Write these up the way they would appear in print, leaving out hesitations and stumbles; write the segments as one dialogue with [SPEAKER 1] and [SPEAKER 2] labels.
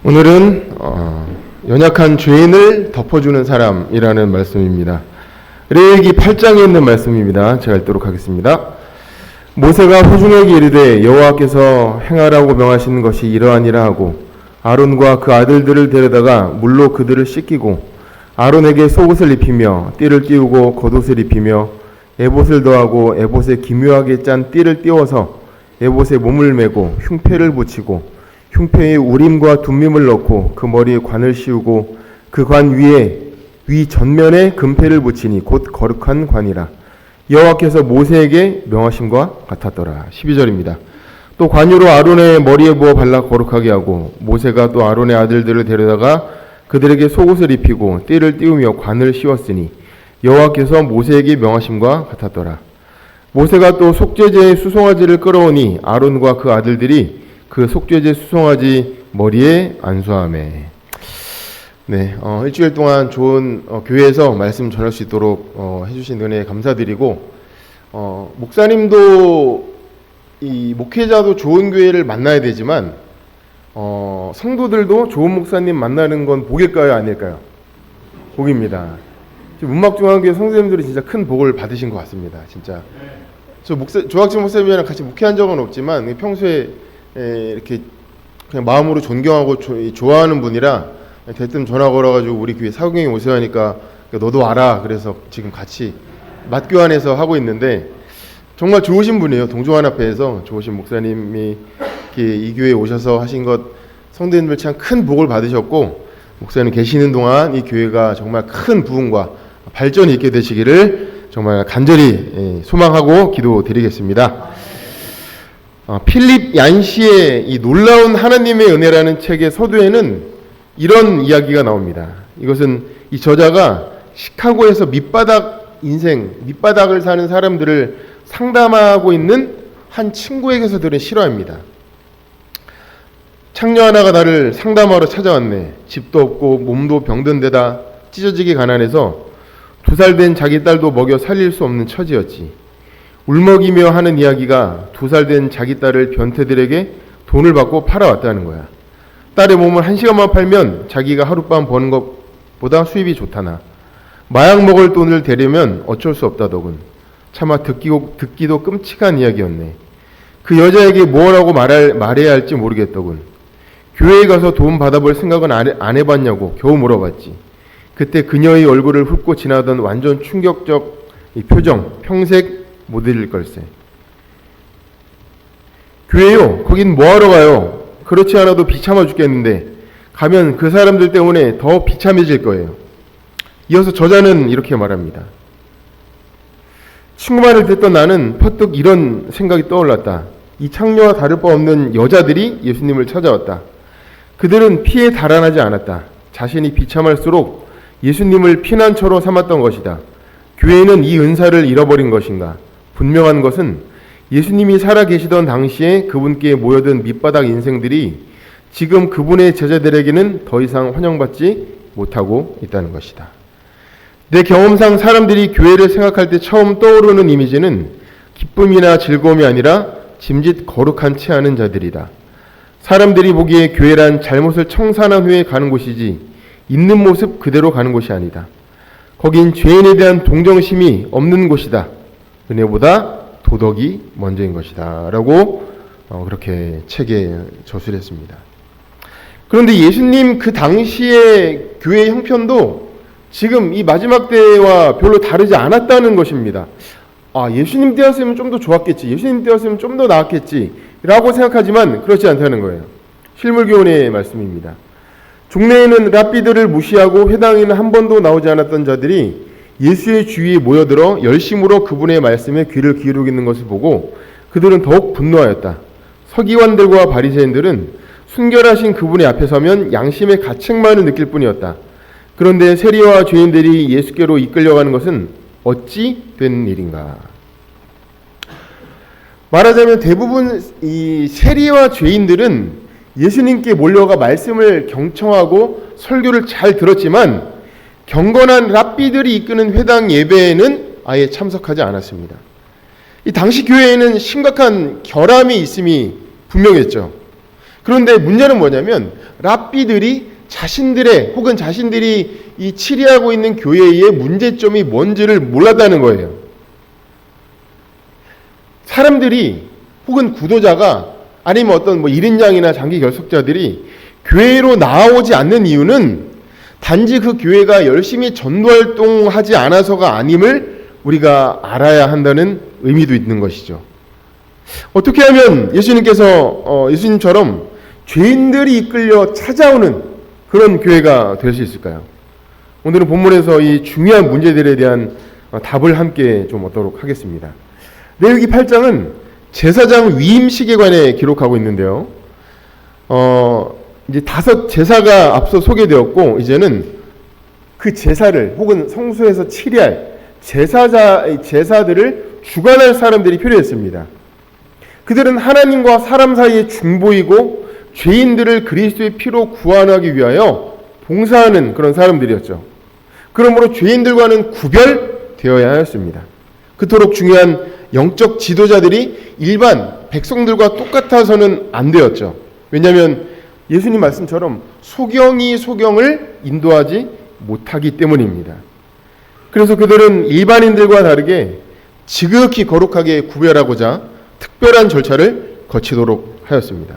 [SPEAKER 1] 오늘은 연약한 죄인을 덮어주는 사람이라는 말씀입니다. 레위기 8장에 있는 말씀입니다. 제가 읽도록 하겠습니다. 모세가 회중에게 이르되 여호와께서 행하라고 명하시는 것이 이러하니라 하고 아론과 그 아들들을 데려다가 물로 그들을 씻기고 아론에게 속옷을 입히며 띠를 띄우고 겉옷을 입히며 에봇을 더하고 에봇에 기묘하게 짠 띠를 띄워서 에봇에 몸을 메고 흉패를 붙이고 흉패에 우림과 둠밈을 넣고 그 머리에 관을 씌우고 그 관 위에 위 전면에 금패를 붙이니 곧 거룩한 관이라. 여호와께서 모세에게 명하심과 같았더라. 12절입니다. 또 관유로 아론의 머리에 부어 발라 거룩하게 하고 모세가 또 아론의 아들들을 데려다가 그들에게 속옷을 입히고 띠를 띄우며 관을 씌웠으니 여호와께서 모세에게 명하심과 같았더라. 모세가 또 속죄제의 수송아지를 끌어오니 아론과 그 아들들이 그 속죄제 수송아지 머리에 안수하매. 네, 일주일 동안 좋은 교회에서 말씀 전할 수 있도록 해주신 은혜에 감사드리고, 목사님도 이 목회자도 좋은 교회를 만나야 되지만 성도들도 좋은 목사님 만나는 건 복일까요, 아닐까요? 복입니다. 지금 문막중앙교회 성도님들이 진짜 큰 복을 받으신 것 같습니다. 진짜 저 조학진 목사님이랑 같이 목회한 적은 없지만 평소에 이렇게 그냥 마음으로 존경하고 좋아하는 분이라 대뜸 전화 걸어가지고 우리 교회 사경이 오세요 하니까 너도 와라. 그래서 지금 같이 맞교환해서 하고 있는데 정말 좋으신 분이에요. 동종한앞회에서 좋으신 목사님이 이 교회에 오셔서 하신 것 성도님들 참 큰 복을 받으셨고, 목사님 계시는 동안 이 교회가 정말 큰 부흥과 발전이 있게 되시기를 정말 간절히 소망하고 기도드리겠습니다. 필립 얀시의 이 놀라운 하나님의 은혜라는 책의 서두에는 이런 이야기가 나옵니다. 이것은 이 저자가 시카고에서 밑바닥을 사는 사람들을 상담하고 있는 한 친구에게서 들은 실화입니다. 창녀 하나가 나를 상담하러 찾아왔네. 집도 없고 몸도 병든 데다 찢어지게 가난해서 2살 된 자기 딸도 먹여 살릴 수 없는 처지였지. 울먹이며 하는 이야기가 2살 된 자기 딸을 변태들에게 돈을 받고 팔아왔다는 거야. 딸의 몸을 1시간만 팔면 자기가 하룻밤 버는 것보다 수입이 좋다나. 마약 먹을 돈을 대려면 어쩔 수 없다더군. 차마 듣기도 끔찍한 이야기였네. 그 여자에게 뭐라고 말해야 할지 모르겠더군. 교회에 가서 돈 받아볼 생각은 안 해봤냐고 겨우 물어봤지. 그때 그녀의 얼굴을 훑고 지나던 완전 충격적 이 표정, 평생 못 잊을 걸세. 교회요? 거긴 뭐하러 가요? 그렇지 않아도 비참해 죽겠는데 가면 그 사람들 때문에 더 비참해질 거예요. 이어서 저자는 이렇게 말합니다. 친구 말을 듣던 나는 퍼뜩 이런 생각이 떠올랐다. 이 창녀와 다를 바 없는 여자들이 예수님을 찾아왔다. 그들은 피에 달아나지 않았다. 자신이 비참할수록 예수님을 피난처로 삼았던 것이다. 교회는 이 은사를 잃어버린 것인가? 분명한 것은 예수님이 살아계시던 당시에 그분께 모여든 밑바닥 인생들이 지금 그분의 제자들에게는 더 이상 환영받지 못하고 있다는 것이다. 내 경험상 사람들이 교회를 생각할 때 처음 떠오르는 이미지는 기쁨이나 즐거움이 아니라 짐짓 거룩한 채 하는 자들이다. 사람들이 보기에 교회란 잘못을 청산한 후에 가는 곳이지 있는 모습 그대로 가는 곳이 아니다. 거긴 죄인에 대한 동정심이 없는 곳이다. 은혜보다 도덕이 먼저인 것이다 라고 그렇게 책에 저술을 했습니다. 그런데 예수님 그 당시의 교회의 형편도 지금 이 마지막 때와 별로 다르지 않았다는 것입니다. 예수님 때였으면 좀 더 좋았겠지, 예수님 때였으면 좀 더 나았겠지 라고 생각하지만 그렇지 않다는 거예요. 실물교훈의 말씀입니다. 종래에는 랍비들을 무시하고 회당에는 한 번도 나오지 않았던 자들이 예수의 주위에 모여들어 열심으로 그분의 말씀에 귀를 기울이는 것을 보고 그들은 더욱 분노하였다. 서기관들과 바리새인들은 순결하신 그분의 앞에 서면 양심의 가책만을 느낄 뿐이었다. 그런데 세리와 죄인들이 예수께로 이끌려가는 것은 어찌 된 일인가? 말하자면 대부분 이 세리와 죄인들은 예수님께 몰려가 말씀을 경청하고 설교를 잘 들었지만 경건한 랍비들이 이끄는 회당 예배에는 아예 참석하지 않았습니다. 이 당시 교회에는 심각한 결함이 있음이 분명했죠. 그런데 문제는 뭐냐면 랍비들이 자신들의 혹은 자신들이 이 치리하고 있는 교회의 문제점이 뭔지를 몰랐다는 거예요. 사람들이 혹은 구도자가 아니면 어떤 1인 양이나 장기 결석자들이 교회로 나오지 않는 이유는 단지 그 교회가 열심히 전도활동하지 않아서가 아님을 우리가 알아야 한다는 의미도 있는 것이죠. 어떻게 하면 예수님처럼 죄인들이 이끌려 찾아오는 그런 교회가 될 수 있을까요? 오늘은 본문에서 이 중요한 문제들에 대한 답을 함께 좀 얻도록 하겠습니다. 레위기 8장은 제사장 위임식에 관해 기록하고 있는데요. 이제 5 제사가 앞서 소개되었고, 이제는 그 제사를 혹은 성소에서 치리할 제사들을 주관할 사람들이 필요했습니다. 그들은 하나님과 사람 사이의 중보이고 죄인들을 그리스도의 피로 구원하기 위하여 봉사하는 그런 사람들이었죠. 그러므로 죄인들과는 구별되어야 하였습니다. 그토록 중요한 영적 지도자들이 일반 백성들과 똑같아서는 안 되었죠. 왜냐하면 예수님 말씀처럼 소경이 소경을 인도하지 못하기 때문입니다. 그래서 그들은 일반인들과 다르게 지극히 거룩하게 구별하고자 특별한 절차를 거치도록 하였습니다.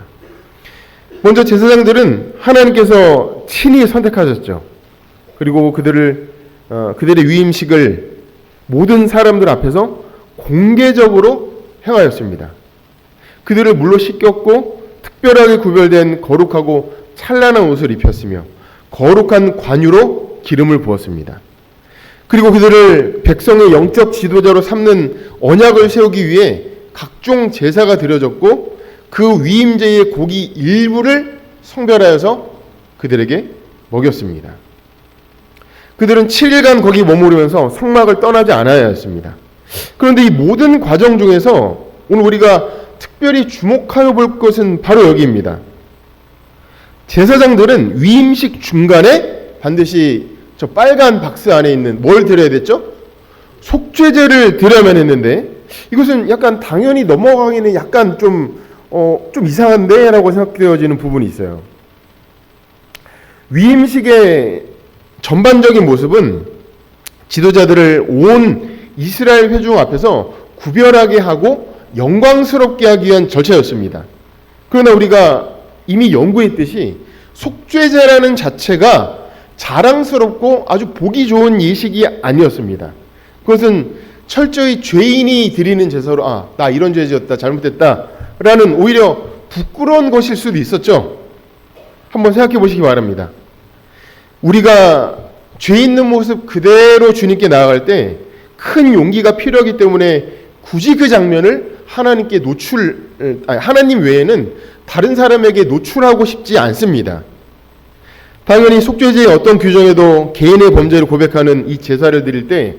[SPEAKER 1] 먼저 제사장들은 하나님께서 친히 선택하셨죠. 그리고 그들의 위임식을 모든 사람들 앞에서 공개적으로 행하였습니다. 그들을 물로 씻겼고 특별하게 구별된 거룩하고 찬란한 옷을 입혔으며 거룩한 관유로 기름을 부었습니다. 그리고 그들을 백성의 영적 지도자로 삼는 언약을 세우기 위해 각종 제사가 드려졌고 그 위임제의 고기 일부를 성별하여서 그들에게 먹였습니다. 그들은 7일간 거기 머무르면서 성막을 떠나지 않아야 했습니다. 그런데 이 모든 과정 중에서 오늘 우리가 특별히 주목하여 볼 것은 바로 여기입니다. 제사장들은 위임식 중간에 반드시 저 빨간 박스 안에 있는 뭘 드려야 됐죠? 속죄제를 드려야만 했는데 이것은 약간 당연히 넘어가기는 약간 좀 이상한데? 라고 생각되어지는 부분이 있어요. 위임식의 전반적인 모습은 지도자들을 온 이스라엘 회중 앞에서 구별하게 하고 영광스럽게 하기 위한 절차였습니다. 그러나 우리가 이미 연구했듯이 속죄제라는 자체가 자랑스럽고 아주 보기 좋은 예식이 아니었습니다. 그것은 철저히 죄인이 드리는 제사로 나 이런 죄 지었다 잘못됐다 라는 오히려 부끄러운 것일 수도 있었죠. 한번 생각해 보시기 바랍니다. 우리가 죄 있는 모습 그대로 주님께 나아갈 때 큰 용기가 필요하기 때문에 굳이 그 장면을 하나님 외에는 다른 사람에게 노출하고 싶지 않습니다. 당연히 속죄제의 어떤 규정에도 개인의 범죄를 고백하는 이 제사를 드릴 때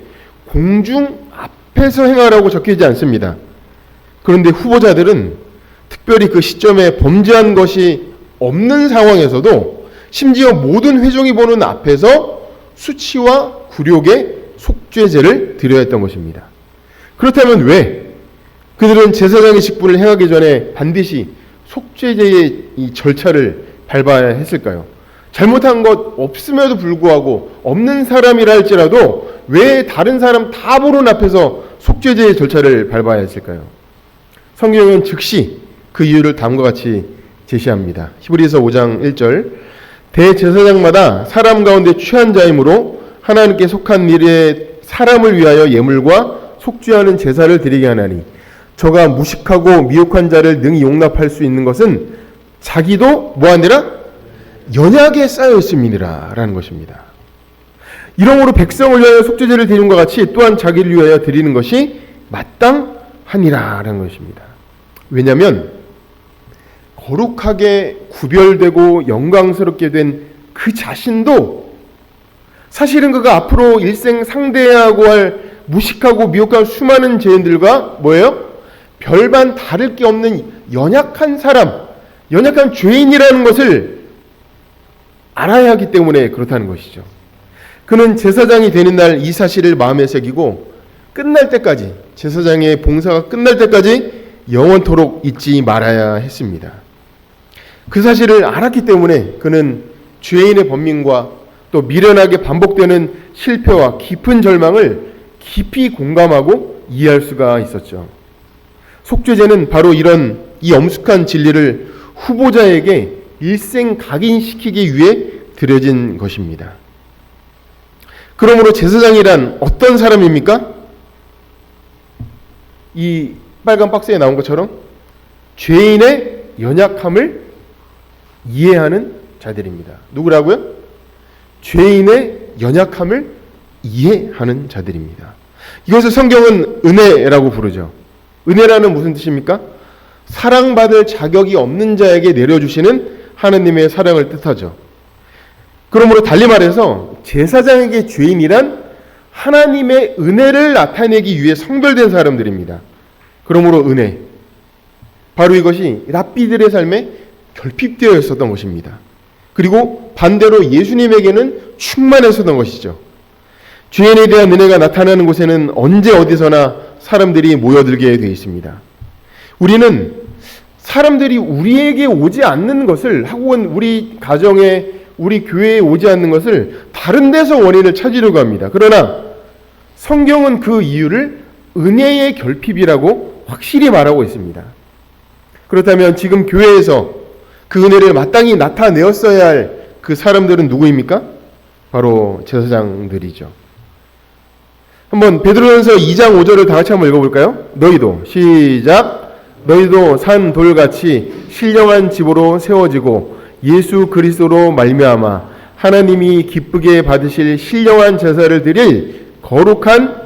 [SPEAKER 1] 공중 앞에서 행하라고 적혀있지 않습니다. 그런데 후보자들은 특별히 그 시점에 범죄한 것이 없는 상황에서도 심지어 모든 회중이 보는 앞에서 수치와 굴욕의 속죄제를 드려야 했던 것입니다. 그렇다면 왜 그들은 제사장의 직분을 행하기 전에 반드시 속죄제의 이 절차를 밟아야 했을까요? 잘못한 것 없음에도 불구하고 없는 사람이라 할지라도 왜 다른 사람 다 보는 앞에서 속죄제의 절차를 밟아야 했을까요? 성경은 즉시 그 이유를 다음과 같이 제시합니다. 히브리서 5장 1절 대제사장마다 사람 가운데 취한 자이므로 하나님께 속한 일에 사람을 위하여 예물과 속죄하는 제사를 드리게 하나니 저가 무식하고 미혹한 자를 능히 용납할 수 있는 것은 자기도 뭐하니라? 연약에 쌓여 있음이니라 라는 것입니다. 이러므로 백성을 위하여 속죄제를 드리는 것 같이 또한 자기를 위하여 드리는 것이 마땅하니라 라는 것입니다. 왜냐하면 거룩하게 구별되고 영광스럽게 된 그 자신도 사실은 그가 앞으로 일생 상대하고 할 무식하고 미혹한 수많은 죄인들과 뭐예요? 별반 다를 게 없는 연약한 사람, 연약한 죄인이라는 것을 알아야 하기 때문에 그렇다는 것이죠. 그는 제사장이 되는 날 이 사실을 마음에 새기고 끝날 때까지, 제사장의 봉사가 끝날 때까지 영원토록 잊지 말아야 했습니다. 그 사실을 알았기 때문에 그는 죄인의 번민과 또 미련하게 반복되는 실패와 깊은 절망을 깊이 공감하고 이해할 수가 있었죠. 속죄제는 바로 이 엄숙한 진리를 후보자에게 일생 각인시키기 위해 드려진 것입니다. 그러므로 제사장이란 어떤 사람입니까? 이 빨간 박스에 나온 것처럼 죄인의 연약함을 이해하는 자들입니다. 누구라고요? 죄인의 연약함을 이해하는 자들입니다. 이것을 성경은 은혜라고 부르죠. 은혜라는 무슨 뜻입니까? 사랑받을 자격이 없는 자에게 내려주시는 하나님의 사랑을 뜻하죠. 그러므로 달리 말해서 제사장에게 죄인이란 하나님의 은혜를 나타내기 위해 성별된 사람들입니다. 그러므로 은혜, 바로 이것이 랍비들의 삶에 결핍되어 있었던 것입니다. 그리고 반대로 예수님에게는 충만했었던 것이죠. 죄인에 대한 은혜가 나타나는 곳에는 언제 어디서나 사람들이 모여들게 되어 있습니다. 우리는 사람들이 우리에게 오지 않는 것을, 혹은 우리 가정에, 우리 교회에 오지 않는 것을 다른 데서 원인을 찾으려고 합니다. 그러나 성경은 그 이유를 은혜의 결핍이라고 확실히 말하고 있습니다. 그렇다면 지금 교회에서 그 은혜를 마땅히 나타내었어야 할 그 사람들은 누구입니까? 바로 제사장들이죠. 한번 베드로전서 2장 5절을 다 같이 한번 읽어볼까요? 너희도 시작. 너희도 산 돌같이 신령한 집으로 세워지고 예수 그리스도로 말미암아 하나님이 기쁘게 받으실 신령한 제사를 드릴 거룩한,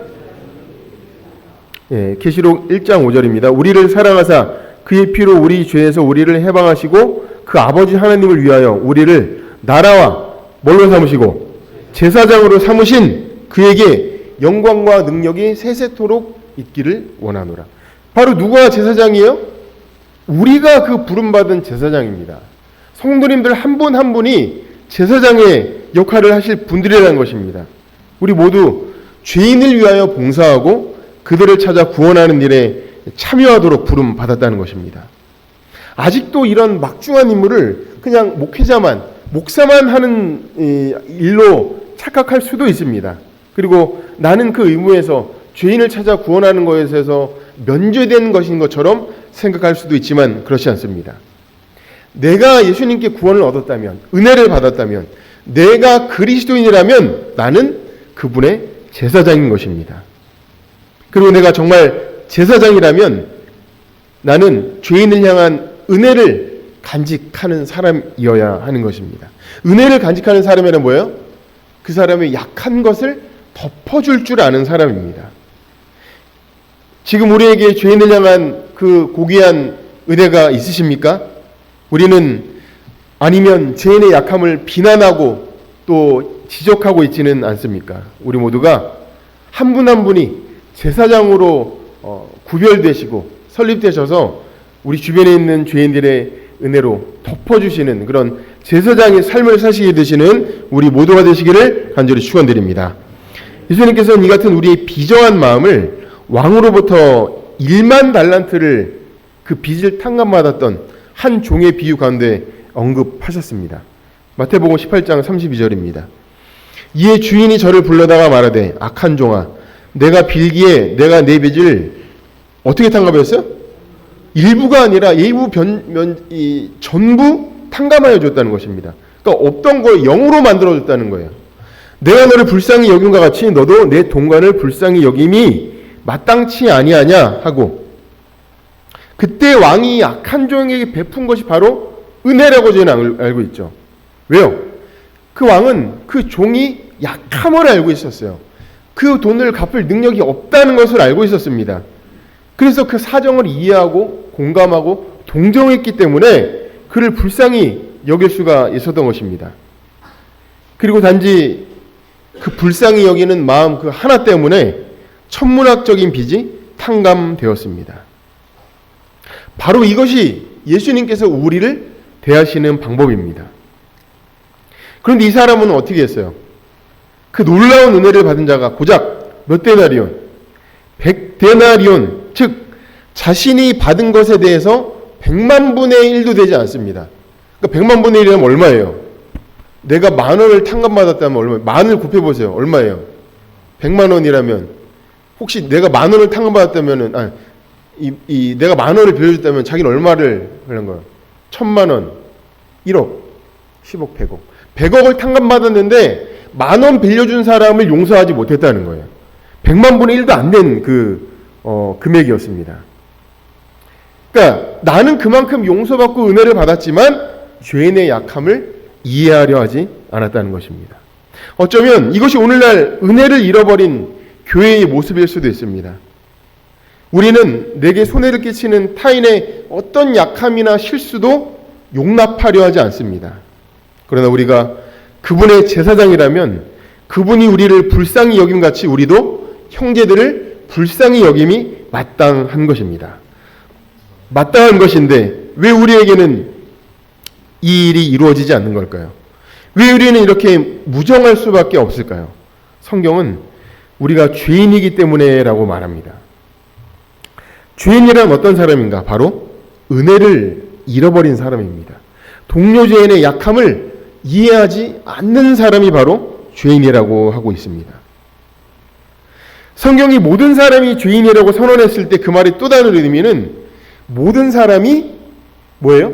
[SPEAKER 1] 계시록 1장 5절입니다. 우리를 사랑하사 그의 피로 우리 죄에서 우리를 해방하시고 그 아버지 하나님을 위하여 우리를 나라와 뭘로 삼으시고 제사장으로 삼으신 그에게 영광과 능력이 세세토록 있기를 원하노라. 바로 누가 제사장이에요? 우리가 그 부름받은 제사장입니다. 성도님들 한 분 한 분이 제사장의 역할을 하실 분들이라는 것입니다. 우리 모두 죄인을 위하여 봉사하고 그들을 찾아 구원하는 일에 참여하도록 부름 받았다는 것입니다. 아직도 이런 막중한 임무를 그냥 목사만 하는 일로 착각할 수도 있습니다. 그리고 나는 그 의무에서 죄인을 찾아 구원하는 것에서 면제된 것인 것처럼 생각할 수도 있지만 그렇지 않습니다. 내가 예수님께 구원을 얻었다면, 은혜를 받았다면, 내가 그리스도인이라면 나는 그분의 제사장인 것입니다. 그리고 내가 정말 제사장이라면 나는 죄인을 향한 은혜를 간직하는 사람이어야 하는 것입니다. 은혜를 간직하는 사람이란 뭐예요? 그 사람의 약한 것을 덮어줄 줄 아는 사람입니다. 지금 우리에게 죄인을 향한 그 고귀한 은혜가 있으십니까? 우리는 아니면 죄인의 약함을 비난하고 또 지적하고 있지는 않습니까? 우리 모두가 한 분 한 분이 제사장으로 구별되시고 설립되셔서 우리 주변에 있는 죄인들의 은혜로 덮어주시는 그런 제사장의 삶을 사시게 되시는 우리 모두가 되시기를 간절히 축원드립니다. 예수님께서는 이 같은 우리의 비정한 마음을 왕으로부터 1만 달란트를 그 빚을 탕감받았던 한 종의 비유 가운데 언급하셨습니다. 마태복음 18장 32절입니다. 이에 주인이 저를 불러다가 말하되 악한 종아 내가 빌기에 내가 내 빚을 어떻게 탕감했어요? 일부가 아니라 전부 탕감하여 줬다는 것입니다. 그러니까 없던 걸 0으로 만들어 줬다는 거예요. 내가 너를 불쌍히 여김과 같이 너도 내 동관을 불쌍히 여김이 마땅치 아니하냐 하고, 그때 왕이 악한 종에게 베푼 것이 바로 은혜라고 저는 알고 있죠. 왜요? 그 왕은 그 종이 약함을 알고 있었어요. 그 돈을 갚을 능력이 없다는 것을 알고 있었습니다. 그래서 그 사정을 이해하고 공감하고 동정했기 때문에 그를 불쌍히 여길 수가 있었던 것입니다. 그리고 단지 그 불쌍히 여기는 마음 그 하나 때문에 천문학적인 빚이 탕감되었습니다. 바로 이것이 예수님께서 우리를 대하시는 방법입니다. 그런데 이 사람은 어떻게 했어요? 그 놀라운 은혜를 받은 자가 고작 몇 데나리온? 100데나리온, 즉 자신이 받은 것에 대해서 100만 분의 1도 되지 않습니다. 그러니까 100만 분의 1이라면 얼마예요? 내가 10,000원을 탕감받았다면 얼마예요? 만을 곱해보세요. 얼마예요? 100만 원이라면 혹시 내가 10,000원을 탕감받았다면은 내가 10,000원을 빌려줬다면 자기는 얼마를 하는 거예요? 1,000만 원, 1억, 10억, 100억. 100억을 탕감받았는데 10,000원 빌려준 사람을 용서하지 못했다는 거예요. 100만 분의 1도 안 된 금액이었습니다. 그러니까 나는 그만큼 용서받고 은혜를 받았지만 죄인의 약함을 이해하려 하지 않았다는 것입니다. 어쩌면 이것이 오늘날 은혜를 잃어버린 교회의 모습일 수도 있습니다. 우리는 내게 손해를 끼치는 타인의 어떤 약함이나 실수도 용납하려 하지 않습니다. 그러나 우리가 그분의 제사장이라면 그분이 우리를 불쌍히 여김같이 우리도 형제들을 불쌍히 여김이 마땅한 것입니다. 마땅한 것인데 왜 우리에게는 이 일이 이루어지지 않는 걸까요? 왜 우리는 이렇게 무정할 수밖에 없을까요? 성경은 우리가 죄인이기 때문에라고 말합니다. 죄인이란 어떤 사람인가? 바로 은혜를 잃어버린 사람입니다. 동료 죄인의 약함을 이해하지 않는 사람이 바로 죄인이라고 하고 있습니다. 성경이 모든 사람이 죄인이라고 선언했을 때 그 말의 또 다른 의미는 모든 사람이 뭐예요?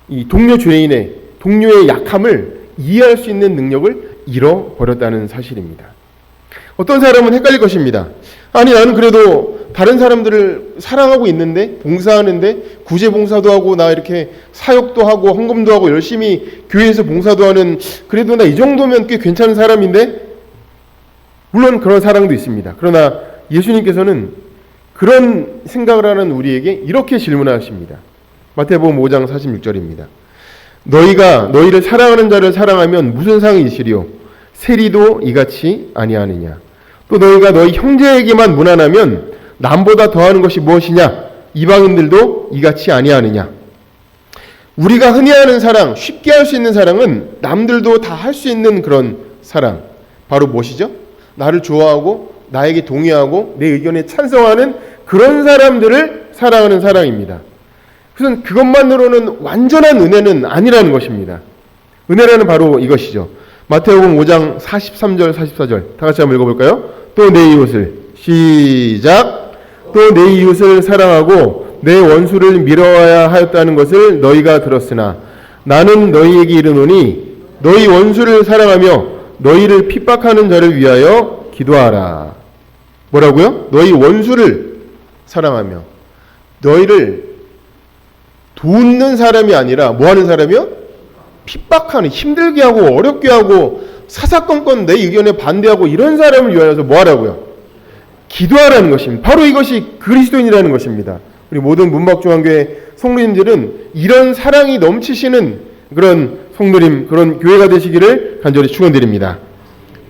[SPEAKER 1] 이 동료의 약함을 이해할 수 있는 능력을 잃어버렸다는 사실입니다. 어떤 사람은 헷갈릴 것입니다. 아니 나는 그래도 다른 사람들을 사랑하고 있는데 봉사하는데 구제봉사도 하고 나 이렇게 사역도 하고 헌금도 하고 열심히 교회에서 봉사도 하는 그래도 나 이 정도면 꽤 괜찮은 사람인데 물론 그런 사랑도 있습니다. 그러나 예수님께서는 그런 생각을 하는 우리에게 이렇게 질문하십니다. 마태복음 5장 46절입니다. 너희가 너희를 사랑하는 자를 사랑하면 무슨 상이 있으리요? 세리도 이같이 아니하느냐? 또 너희가 너희 형제에게만 무난하면 남보다 더하는 것이 무엇이냐? 이방인들도 이같이 아니하느냐? 우리가 흔히 하는 사랑, 쉽게 할 수 있는 사랑은 남들도 다 할 수 있는 그런 사랑. 바로 무엇이죠? 나를 좋아하고 나에게 동의하고 내 의견에 찬성하는 그런 사람들을 사랑하는 사랑입니다. 그래서 그것만으로는 완전한 은혜는 아니라는 것입니다. 은혜라는 바로 이것이죠. 마태복음 5장 43절 44절 다 같이 한번 읽어볼까요? 또 내 이웃을 시작 또 내 이웃을 사랑하고 내 원수를 미워하야 하였다는 것을 너희가 들었으나 나는 너희에게 이르노니 너희 원수를 사랑하며 너희를 핍박하는 자를 위하여 기도하라. 뭐라고요? 너희 원수를 사랑하며 너희를 돕는 사람이 아니라 뭐 하는 사람이요? 핍박하는, 힘들게 하고 어렵게 하고 사사건건 내 의견에 반대하고 이런 사람을 위하여서 뭐 하라고요? 기도하라는 것입니다. 바로 이것이 그리스도인이라는 것입니다. 우리 모든 문박중앙교회 성도님들은 이런 사랑이 넘치시는 그런 성도님, 그런 교회가 되시기를 간절히 축원드립니다.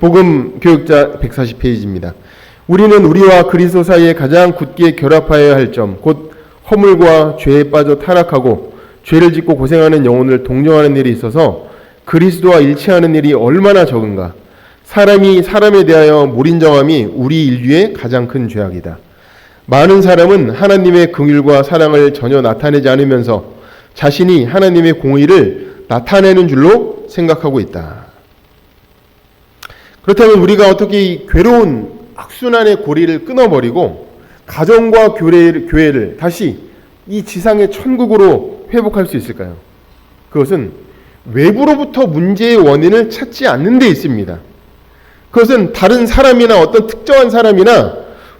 [SPEAKER 1] 복음 교육자 140페이지입니다. 우리는 우리와 그리스도 사이에 가장 굳게 결합하여야 할 점, 곧 허물과 죄에 빠져 타락하고 죄를 짓고 고생하는 영혼을 동정하는 일이 있어서 그리스도와 일치하는 일이 얼마나 적은가. 사람이 사람에 대하여 무인정함이 우리 인류의 가장 큰 죄악이다. 많은 사람은 하나님의 긍휼과 사랑을 전혀 나타내지 않으면서 자신이 하나님의 공의를 나타내는 줄로 생각하고 있다. 그렇다면 우리가 어떻게 이 괴로운 악순환의 고리를 끊어버리고 가정과 교회를 다시 이 지상의 천국으로 회복할 수 있을까요? 그것은 외부로부터 문제의 원인을 찾지 않는 데 있습니다. 그것은 다른 사람이나 어떤 특정한 사람이나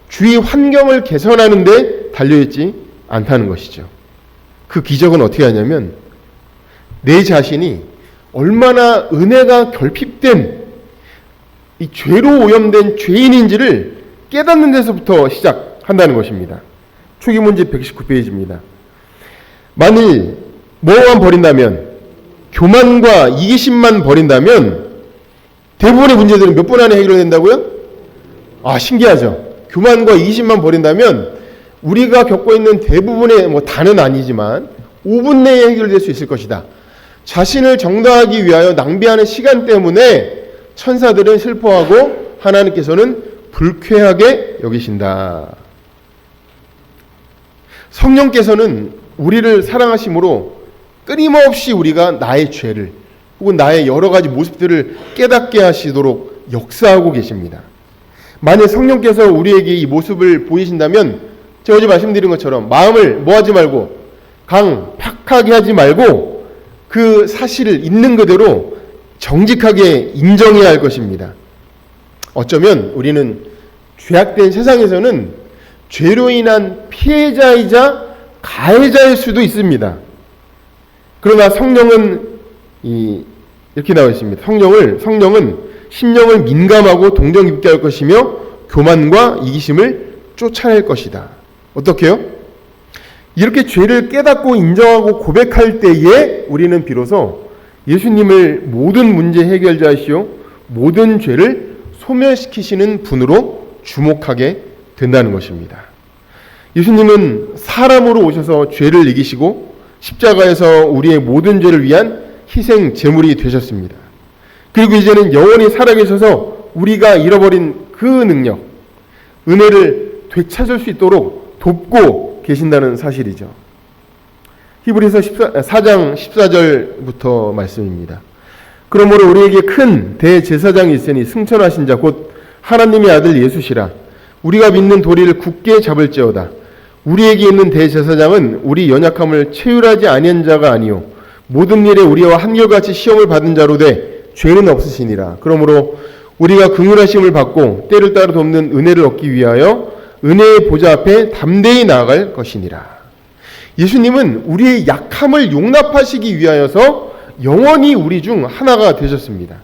[SPEAKER 1] 주위 환경을 개선하는 데 달려있지 않다는 것이죠. 그 기적은 어떻게 하냐면 내 자신이 얼마나 은혜가 결핍된 이 죄로 오염된 죄인인지를 깨닫는 데서부터 시작한다는 것입니다. 초기문제 119페이지입니다. 만일 뭐만 버린다면 교만과 이기심만 버린다면 대부분의 문제들은 몇 분 안에 해결된다고요? 신기하죠. 교만과 이기심만 버린다면 우리가 겪고 있는 대부분의 다는 아니지만 5분 내에 해결될 수 있을 것이다. 자신을 정당하기 위하여 낭비하는 시간 때문에 천사들은 슬퍼하고 하나님께서는 불쾌하게 여기신다. 성령께서는 우리를 사랑하심으로 끊임없이 우리가 나의 죄를 혹은 나의 여러 가지 모습들을 깨닫게 하시도록 역사하고 계십니다. 만약 성령께서 우리에게 이 모습을 보이신다면 제가 어제 말씀드린 것처럼 마음을 뭐하지 말고 강팍하게 하지 말고 그 사실을 있는 그대로 정직하게 인정해야 할 것입니다. 어쩌면 우리는 죄악된 세상에서는 죄로 인한 피해자이자 가해자일 수도 있습니다. 그러나 성령은 이렇게 나와 있습니다. 성령은 심령을 민감하고 동정 깊게 할 것이며 교만과 이기심을 쫓아낼 것이다. 어떻게요? 이렇게 죄를 깨닫고 인정하고 고백할 때에 우리는 비로소 예수님을 모든 문제 해결자이시오 모든 죄를 소멸시키시는 분으로 주목하게 된다는 것입니다. 예수님은 사람으로 오셔서 죄를 이기시고 십자가에서 우리의 모든 죄를 위한 희생 제물이 되셨습니다. 그리고 이제는 영원히 살아계셔서 우리가 잃어버린 그 능력, 은혜를 되찾을 수 있도록 돕고 계신다는 사실이죠. 히브리서 4장 14절부터 말씀입니다. 그러므로 우리에게 큰 대제사장이 있으니 승천하신 자 곧 하나님의 아들 예수시라. 우리가 믿는 도리를 굳게 잡을지어다. 우리에게 있는 대제사장은 우리 연약함을 체휼하지 아니한 자가 아니요 모든 일에 우리와 한결같이 시험을 받은 자로 돼 죄는 없으시니라. 그러므로 우리가 긍휼하심을 받고 때를 따라 돕는 은혜를 얻기 위하여 은혜의 보좌 앞에 담대히 나아갈 것이니라. 예수님은 우리의 약함을 용납하시기 위하여서 영원히 우리 중 하나가 되셨습니다.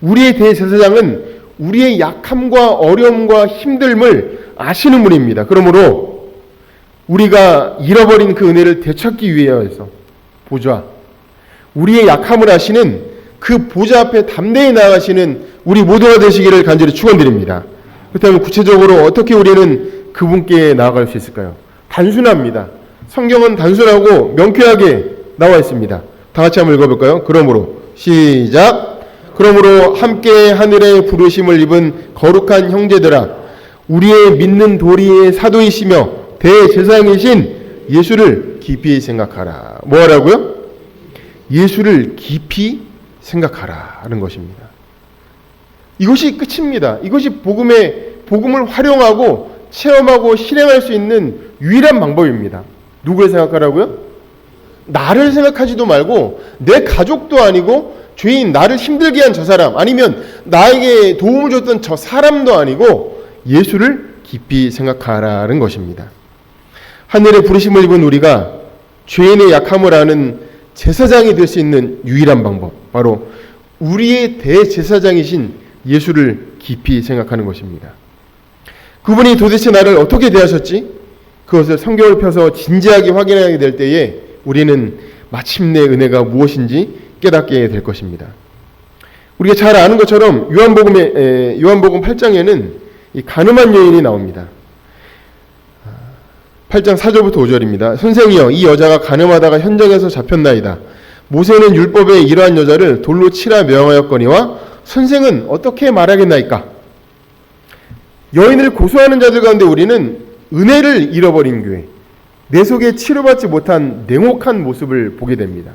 [SPEAKER 1] 우리의 대제사장은 우리의 약함과 어려움과 힘듦을 아시는 분입니다. 그러므로 우리가 잃어버린 그 은혜를 되찾기 위하여서 보좌, 우리의 약함을 아시는 그 보좌 앞에 담대히 나아가시는 우리 모두가 되시기를 간절히 축원드립니다. 그렇다면 구체적으로 어떻게 우리는 그분께 나아갈 수 있을까요? 단순합니다. 성경은 단순하고 명쾌하게 나와 있습니다. 다 같이 한번 읽어볼까요? 그러므로 시작. 그러므로 함께 하늘의 부르심을 입은 거룩한 형제들아, 우리의 믿는 도리의 사도이시며 대제사장이신 예수를 깊이 생각하라. 뭐 하라고요? 예수를 깊이 생각하라 하는 것입니다. 이것이 끝입니다. 이것이 복음을 활용하고 체험하고 실행할 수 있는 유일한 방법입니다. 누구를 생각하라고요? 나를 생각하지도 말고 내 가족도 아니고 죄인 나를 힘들게 한 저 사람 아니면 나에게 도움을 줬던 저 사람도 아니고 예수를 깊이 생각하라는 것입니다. 하늘의 부르심을 입은 우리가 죄인의 약함을 아는 제사장이 될 수 있는 유일한 방법, 바로 우리의 대제사장이신 예수를 깊이 생각하는 것입니다. 그분이 도대체 나를 어떻게 대하셨지? 그것을 성경을 펴서 진지하게 확인하게 될 때에 우리는 마침내 은혜가 무엇인지 깨닫게 될 것입니다. 우리가 잘 아는 것처럼 요한복음 8장에는 이 가늠한 여인이 나옵니다. 8장 4절부터 5절입니다. 선생이여, 이 여자가 가늠하다가 현장에서 잡혔나이다. 모세는 율법에 이러한 여자를 돌로 치라 명하였거니와 선생은 어떻게 말하겠나이까? 여인을 고소하는 자들 가운데 우리는 은혜를 잃어버린 교회, 내 속에 치료받지 못한 냉혹한 모습을 보게 됩니다.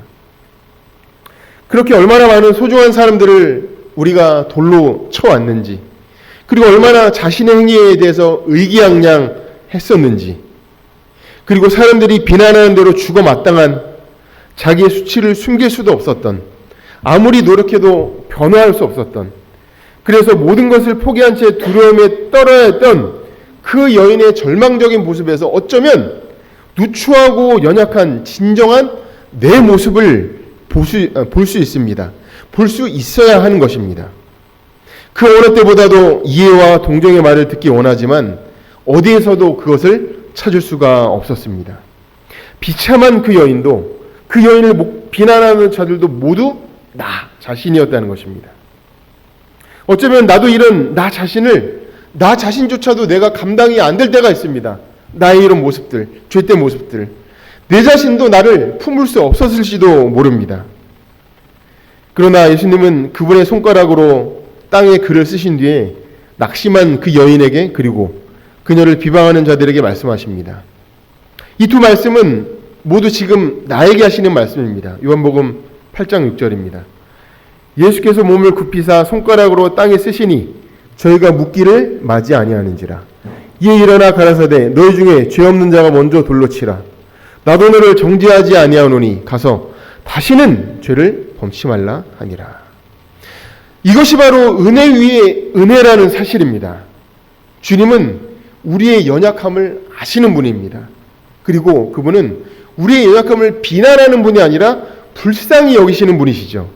[SPEAKER 1] 그렇게 얼마나 많은 소중한 사람들을 우리가 돌로 쳐왔는지, 그리고 얼마나 자신의 행위에 대해서 의기양양했었는지, 그리고 사람들이 비난하는 대로 죽어 마땅한 자기의 수치를 숨길 수도 없었던, 아무리 노력해도 변화할 수 없었던, 그래서 모든 것을 포기한 채 두려움에 떨어야 했던 그 여인의 절망적인 모습에서 어쩌면 누추하고 연약한 진정한 내 모습을 볼 수 있습니다. 볼 수 있어야 하는 것입니다. 그 어느 때보다도 이해와 동정의 말을 듣기 원하지만 어디에서도 그것을 찾을 수가 없었습니다. 비참한 그 여인도, 그 여인을 비난하는 자들도 모두 나 자신이었다는 것입니다. 어쩌면 나도 이런 나 자신조차도 내가 감당이 안 될 때가 있습니다. 나의 이런 모습들, 죄된 모습들, 내 자신도 나를 품을 수 없었을지도 모릅니다. 그러나 예수님은 그분의 손가락으로 땅에 글을 쓰신 뒤에 낙심한 그 여인에게, 그리고 그녀를 비방하는 자들에게 말씀하십니다. 이 두 말씀은 모두 지금 나에게 하시는 말씀입니다. 요한복음 8장 6절입니다. 예수께서 몸을 굽히사 손가락으로 땅에 쓰시니 저희가 묻기를 맞이 아니하는지라. 이에 일어나 가라사대 너희 중에 죄 없는 자가 먼저 돌로 치라. 나도 너를 정죄하지 아니하노니 가서 다시는 죄를 범치 말라 하니라. 이것이 바로 은혜 위에 은혜라는 사실입니다. 주님은 우리의 연약함을 아시는 분입니다. 그리고 그분은 우리의 연약함을 비난하는 분이 아니라 불쌍히 여기시는 분이시죠.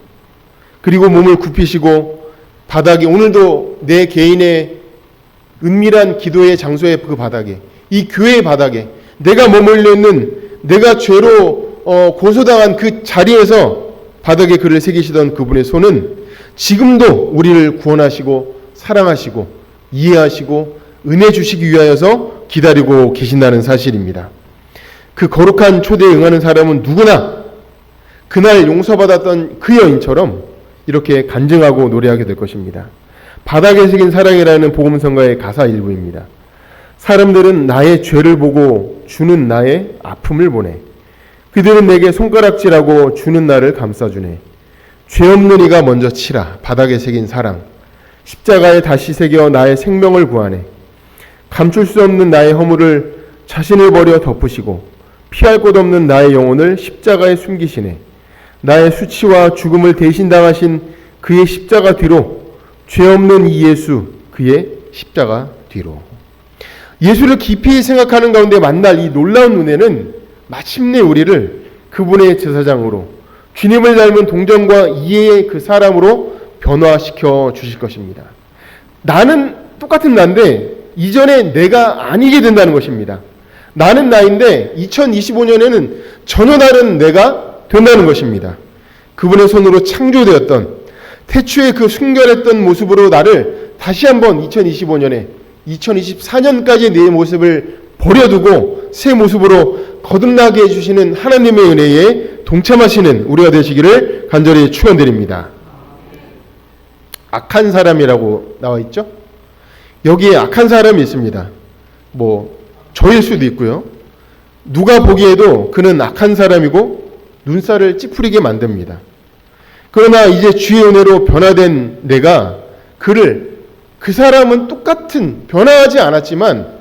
[SPEAKER 1] 그리고 몸을 굽히시고 바닥에, 오늘도 내 개인의 은밀한 기도의 장소의 그 바닥에, 이 교회의 바닥에 내가 머물러 있는, 내가 죄로 고소당한 그 자리에서 바닥에 글을 새기시던 그분의 손은 지금도 우리를 구원하시고 사랑하시고 이해하시고 은혜 주시기 위하여서 기다리고 계신다는 사실입니다. 그 거룩한 초대에 응하는 사람은 누구나 그날 용서받았던 그 여인처럼 이렇게 간증하고 노래하게 될 것입니다. 바닥에 새긴 사랑이라는 복음성가의 가사 일부입니다. 사람들은 나의 죄를 보고 주는 나의 아픔을 보내. 그들은 내게 손가락질하고 주는 나를 감싸주네. 죄 없는 이가 먼저 치라. 바닥에 새긴 사랑. 십자가에 다시 새겨 나의 생명을 구하네. 감출 수 없는 나의 허물을 자신을 버려 덮으시고 피할 곳 없는 나의 영혼을 십자가에 숨기시네. 나의 수치와 죽음을 대신 당하신 그의 십자가 뒤로, 죄 없는 이 예수, 그의 십자가 뒤로. 예수를 깊이 생각하는 가운데 만날 이 놀라운 은혜는 마침내 우리를 그분의 제사장으로, 주님을 닮은 동정과 이해의 그 사람으로 변화시켜 주실 것입니다. 나는 똑같은 나인데 이전에 내가 아니게 된다는 것입니다. 나는 나인데 2025년에는 전혀 다른 내가 된다는 것입니다. 그분의 손으로 창조되었던, 태초에 그 순결했던 모습으로 나를 다시 한번 2025년에 2024년까지 내 모습을 버려두고 새 모습으로 거듭나게 해주시는 하나님의 은혜에 동참하시는 우리가 되시기를 간절히 축원드립니다. 악한 사람이라고 나와 있죠? 여기에 악한 사람이 있습니다. 저일 수도 있고요. 누가 보기에도 그는 악한 사람이고 눈살을 찌푸리게 만듭니다. 그러나 이제 주의 은혜로 변화된 내가 그 사람은 똑같은, 변화하지 않았지만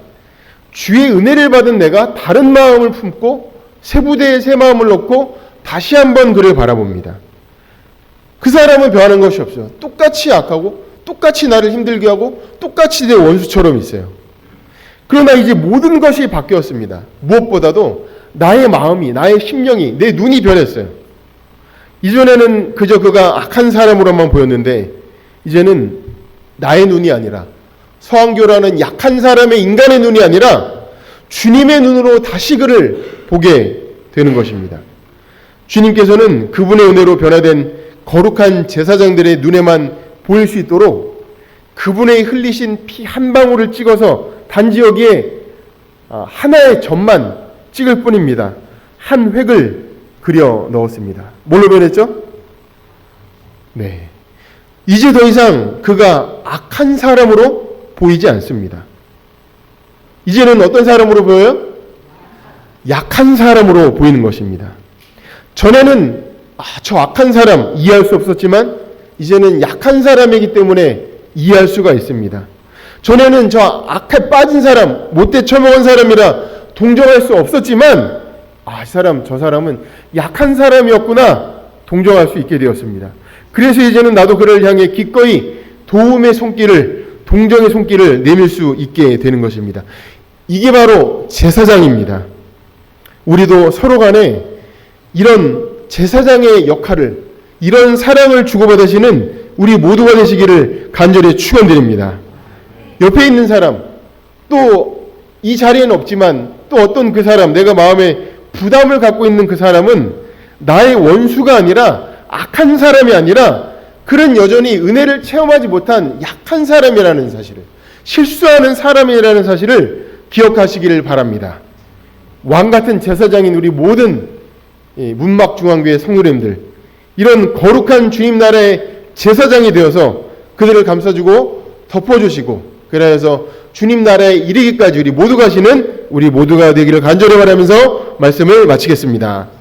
[SPEAKER 1] 주의 은혜를 받은 내가 다른 마음을 품고 새 부대에 새 마음을 넣고 다시 한번 그를 바라봅니다. 그 사람은 변하는 것이 없어요. 똑같이 악하고 똑같이 나를 힘들게 하고 똑같이 내 원수처럼 있어요. 그러나 이제 모든 것이 바뀌었습니다. 무엇보다도 나의 마음이, 나의 심령이, 내 눈이 변했어요. 이전에는 그저 그가 악한 사람으로만 보였는데 이제는 나의 눈이 아니라, 서왕교라는 약한 사람의 인간의 눈이 아니라 주님의 눈으로 다시 그를 보게 되는 것입니다. 주님께서는 그분의 은혜로 변화된 거룩한 제사장들의 눈에만 보일 수 있도록 그분의 흘리신 피 한 방울을 찍어서 단지 여기에 하나의 점만 찍을 뿐입니다. 한 획을 그려 넣었습니다. 뭘로 변했죠? 네. 이제 더 이상 그가 악한 사람으로 보이지 않습니다. 이제는 어떤 사람으로 보여요? 약한 사람으로 보이는 것입니다. 전에는 저 악한 사람 이해할 수 없었지만 이제는 약한 사람이기 때문에 이해할 수가 있습니다. 전에는 저 악에 빠진 사람, 못돼 처먹은 사람이라 동정할 수 없었지만 저 사람은 약한 사람이었구나 동정할 수 있게 되었습니다. 그래서 이제는 나도 그를 향해 기꺼이 도움의 손길을, 동정의 손길을 내밀 수 있게 되는 것입니다. 이게 바로 제사장입니다. 우리도 서로 간에 이런 제사장의 역할을, 이런 사랑을 주고받으시는 우리 모두가 되시기를 간절히 축원드립니다. 옆에 있는 사람, 또 이 자리에는 없지만 또 어떤 그 사람, 내가 마음에 부담을 갖고 있는 그 사람은 나의 원수가 아니라, 악한 사람이 아니라 그는 여전히 은혜를 체험하지 못한 약한 사람이라는 사실을, 실수하는 사람이라는 사실을 기억하시기를 바랍니다. 왕같은 제사장인 우리 모든 문막중앙교회 성도님들, 이런 거룩한 주님 나라의 제사장이 되어서 그들을 감싸주고 덮어주시고, 그래서 주님 나라에 이르기까지 우리 모두가 되기를 간절히 바라면서 말씀을 마치겠습니다.